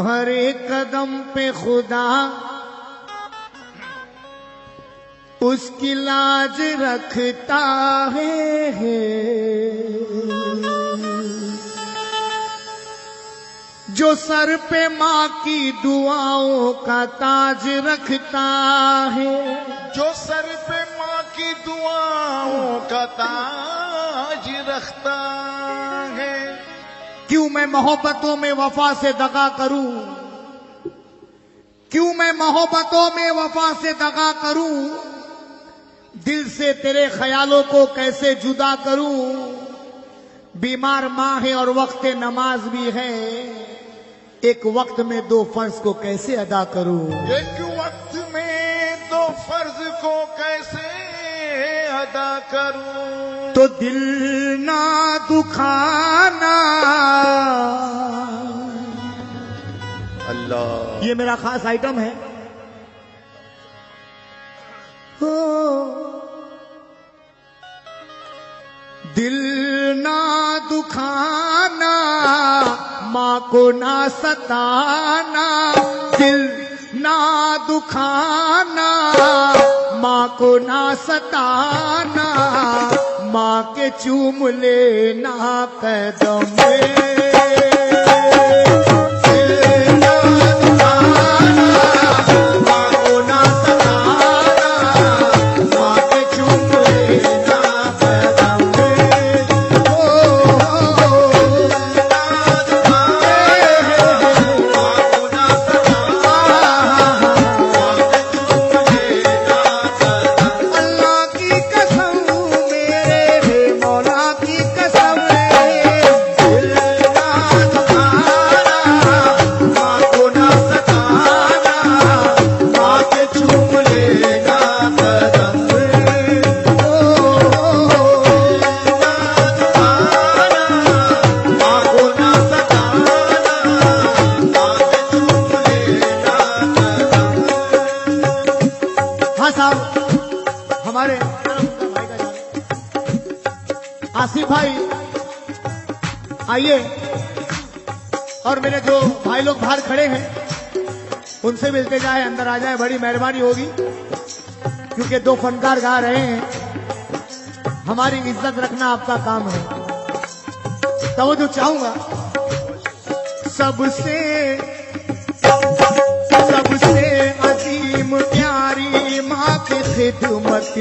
हर एक कदम पे खुदा उसकी लाज रखता है। जो सर पे माँ की दुआओं का ताज रखता है। जो सर पे माँ की दुआओं का ताज रखता है। क्यों मैं मोहब्बतों में वफा से दगा करूं, क्यों मैं मोहब्बतों में वफा से दगा करूं, दिल से तेरे ख्यालों को कैसे जुदा करूं। बीमार माँ है और वक्त नमाज भी है, एक वक्त में दो फर्ज को कैसे अदा करूं। एक वक्त में दो फर्ज को कैसे अदा करूं। तो दिल ना दुखाना, अल्लाह, ये मेरा खास आइटम है। हो दिल ना दुखाना, माँ को ना सताना। दिल ना दुखाना, माँ को ना सताना। माँ के चूम लेना कदम में। हमारे आसिफ भाई आइए, और मेरे जो भाई लोग बाहर खड़े हैं उनसे मिलते जाए, अंदर आ जाए, बड़ी मेहरबानी होगी। क्योंकि दो फनकार गा रहे हैं, हमारी इज्जत रखना आपका काम है। तो जो चाहूंगा सबसे अजीम प्यारी माँ की खिदमत,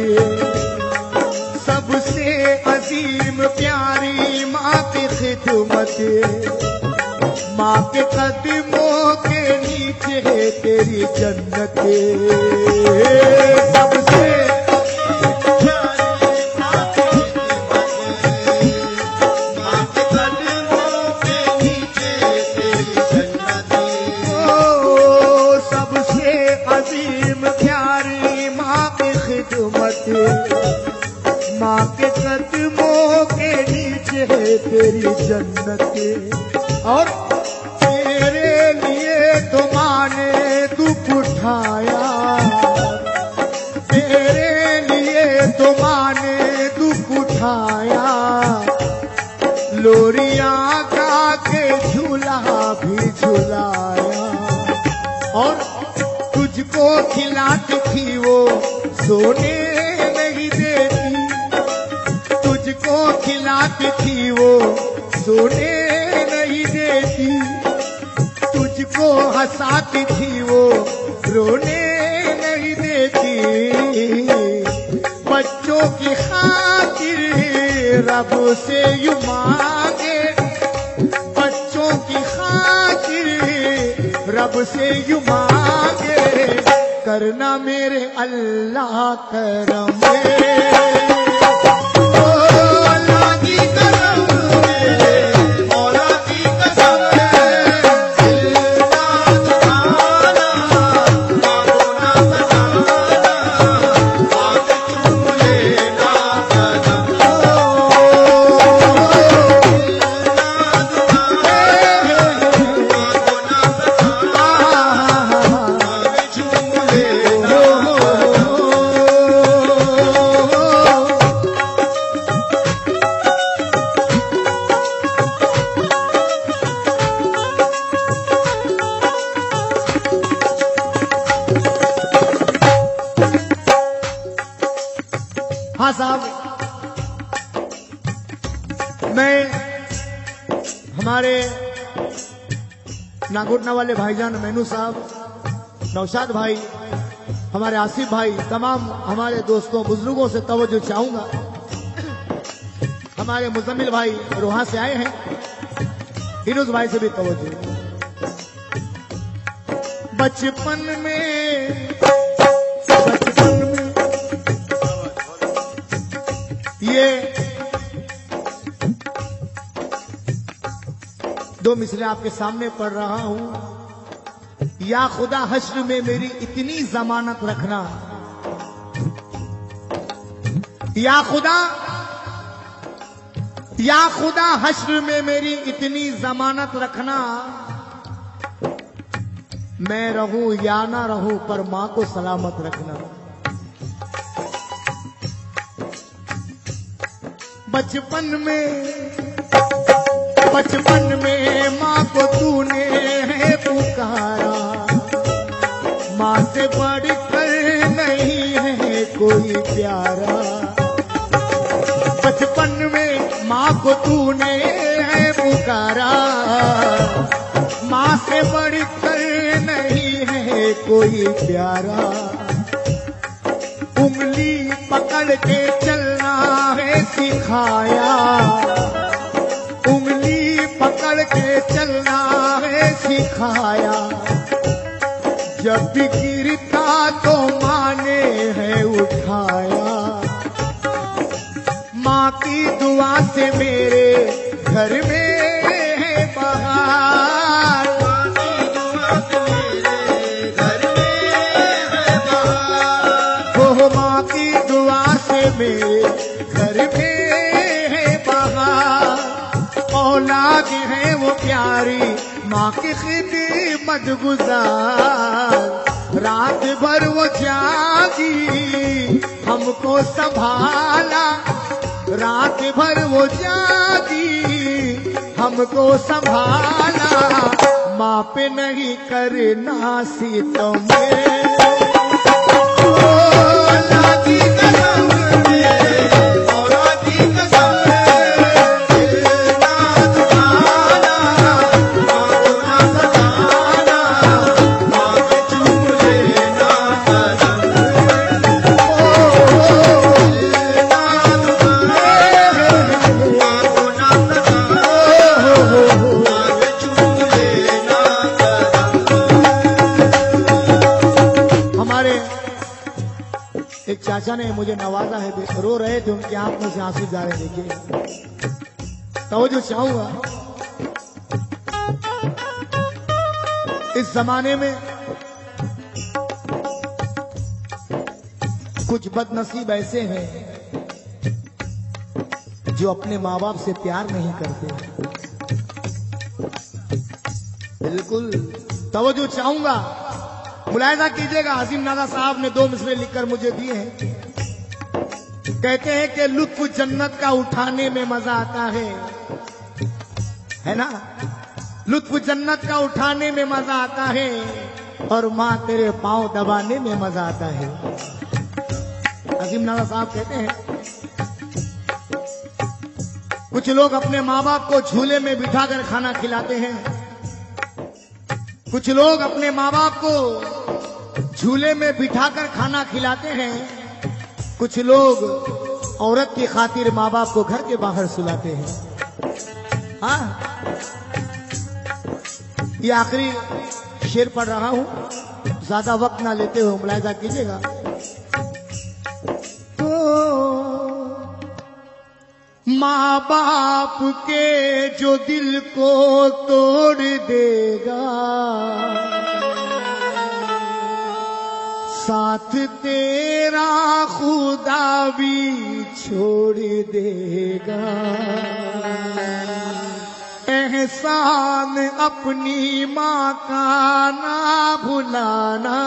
सबसे अजीम प्यारी माँ की खिदमत। माँ के कदमों के नीचे है तेरी जन्नत। सबसे माँ के कदमों के नीचे है तेरी जन्नत। और तेरे लिए तो माँ ने दुख उठाया, तेरे लिए तो माँ ने दुख उठाया। लोरियां गा के झूला भी झुलाया, और तुझको खिलाती थी वो सोने नहीं देती, तुझको खिलाती थी वो सोने नहीं देती, तुझको हंसाती थी वो रोने नहीं देती। बच्चों की खातिर रब से यूं मांगे, बच्चों की खातिर रब से यूं मांगे। करना मेरे अल्लाह करम हाँ साहब, मैं हमारे नागोटना वाले भाईजान मैनू साहब, नौशाद भाई, हमारे आसिफ भाई, तमाम हमारे दोस्तों बुजुर्गों से तवज्जो चाहूंगा। हमारे मुजम्मिल भाई रोहा से आए हैं, फिरोज भाई से भी तवज्जो। बचपन में ये दो मिसरे आपके सामने पढ़ रहा हूं। या खुदा हश्र में मेरी इतनी जमानत रखना, या खुदा हश्र में मेरी इतनी जमानत रखना, मैं रहूं या ना रहूं पर मां को सलामत रखना। बचपन में माँ को तूने है पुकारा, माँ से बढ़कर नहीं है कोई प्यारा। बचपन में माँ को तूने है पुकारा, माँ से बढ़कर नहीं है कोई प्यारा। उंगली पकड़ के चलना है सिखाया, उंगली पकड़ के चलना है सिखाया। जब भी गिरता तो माँ ने है उठाया। माँ की दुआ से मेरे घर में है बहार, माँ की दुआ से मेरे घर में है बहार। औलाद है वो प्यारी माँ की खिदमत गुजार। रात भर वो जागी हमको संभाला, रात भर वो जागी हमको संभाला। माँ पे नहीं करना सितम चाचा ने मुझे नवाजा है, रो रहे थे, उनकी आंख में से आंसू जा रहे। देखिए तो जो चाहूंगा, इस जमाने में कुछ बदनसीब ऐसे हैं जो अपने माँ बाप से प्यार नहीं करते। बिल्कुल तवज्जो चाहूंगा, मुलायजा कीजिएगा। अजीम नादा साहब ने दो मिसरे लिखकर मुझे दिए हैं। कहते हैं कि लुत्फ जन्नत का उठाने में मजा आता है ना? लुत्फ जन्नत का उठाने में मजा आता है, और माँ तेरे पांव दबाने में मजा आता है। अजीम नादा साहब कहते हैं कुछ लोग अपने माँ बाप को झूले में बिठाकर खाना खिलाते हैं, कुछ लोग अपने माँ बाप को झूले में बिठाकर खाना खिलाते हैं, कुछ लोग औरत की खातिर माँ बाप को घर के बाहर सुलाते हैं। हाँ, ये आखिरी शेर पढ़ रहा हूं, ज्यादा वक्त ना लेते हुए मुलायजा कीजिएगा। तो माँ बाप के जो दिल को तोड़ देगा, साथ तेरा खुदा भी छोड़ देगा। एहसान अपनी माँ का ना भुलाना,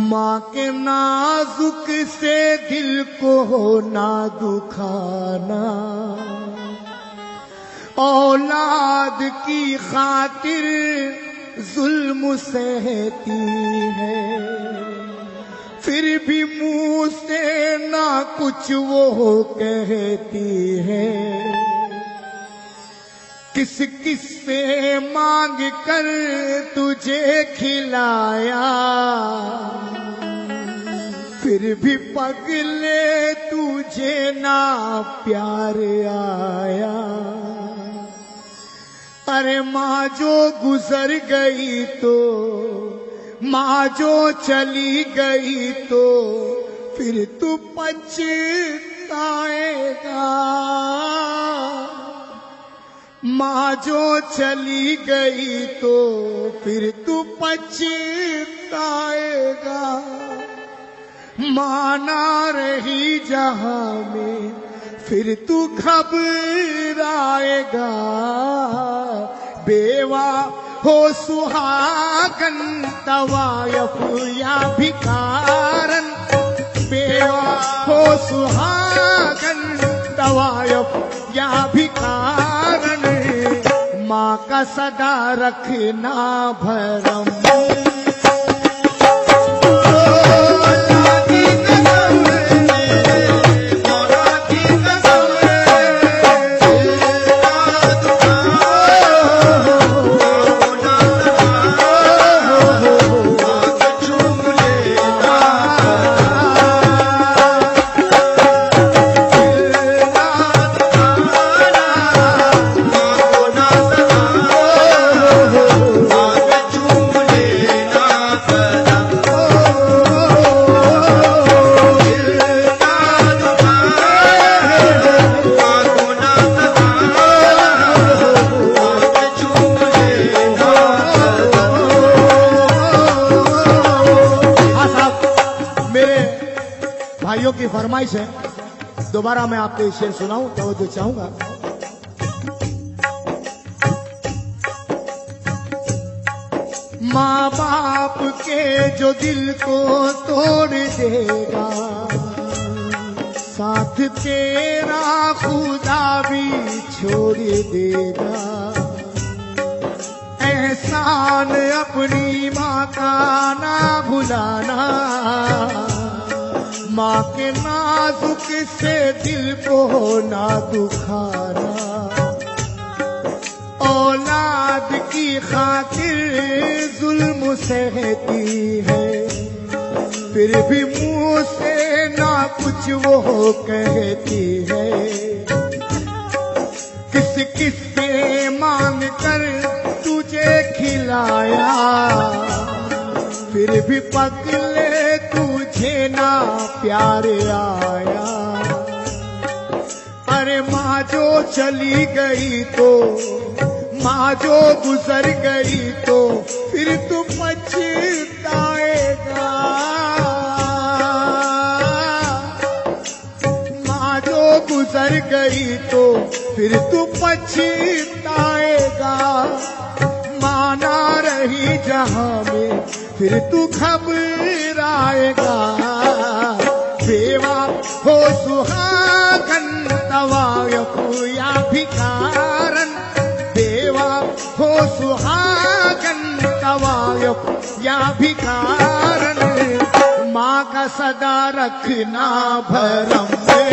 माँ के नाजुक से दिल को ना दुखाना। औलाद की खातिर जुल्म सहती है, फिर भी मुंह से ना कुछ वो कहती है। किस किस से मांग कर तुझे खिलाया, फिर भी पगले तुझे ना प्यार आया। अरे माँ जो गुजर गई तो, माँ जो चली गई तो, फिर तू पछताएगा। माँ जो चली गई तो फिर तू पछताएगा। माँ ना रही जहां में फिर तू घबराएगा। बेवा हो सुहागन तवायफ या भिखारन, बेवा हो सुहागन तवायफ या भिखारन, माँ का सदा रखना भरम। भाइयों की फरमाइश है, दोबारा मैं आपको शेर सुनाऊं तो जो चाहूंगा। माँ बाप के जो दिल को तोड़ देगा, साथ तेरा खुदा भी छोड़ देगा। एहसान अपनी माँ का ना भुलाना, माँ के नाजुक से दिल को ना दुखाना। औलाद की खातिर जुल्म सहती है, फिर भी मुंह से ना कुछ वो कहती है। किस किस से मांग कर तुझे खिलाया, फिर भी पगले तुझे ना प्यार आया। अरे माँ जो चली गई तो, माँ जो गुजर गई तो, फिर तू पछताएगा। माँ जो गुजर गई तो फिर तू पछताएगा। माँ ना रही जहां में फिर तू घबराएगा। बेवा हो सुहागन तवायफ या भिखारन, बेवा हो सुहागन तवायफ या भिखारन, माँ का सदा रखना भरम में।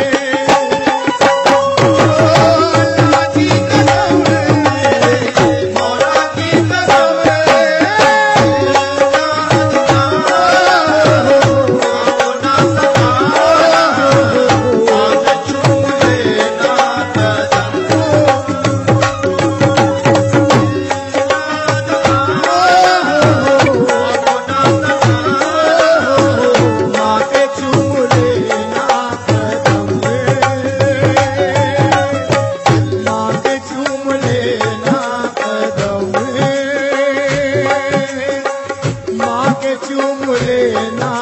चूम लेना